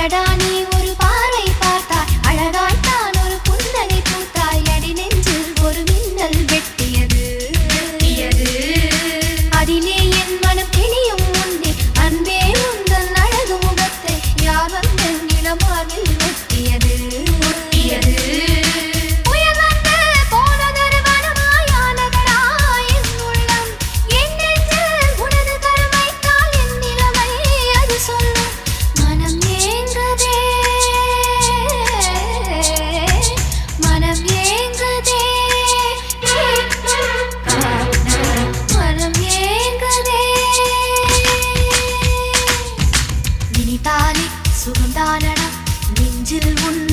அடடா நீ ஒரு பார்வை பார்த்தாய், அழகாய்த்தான் ஒரு புன்னகை பூத்தாய், அடி நெஞ்சில் ஒரு மின்னல் வெட்டியது. அதிலே என் மனம் தெளியும் முன்னே அன்பே உந்தன் அழகு முகத்தை யார் வந்து நிலமாவில் ஒட்டியது. சுகந்தானடா நெஞ்சில் உன்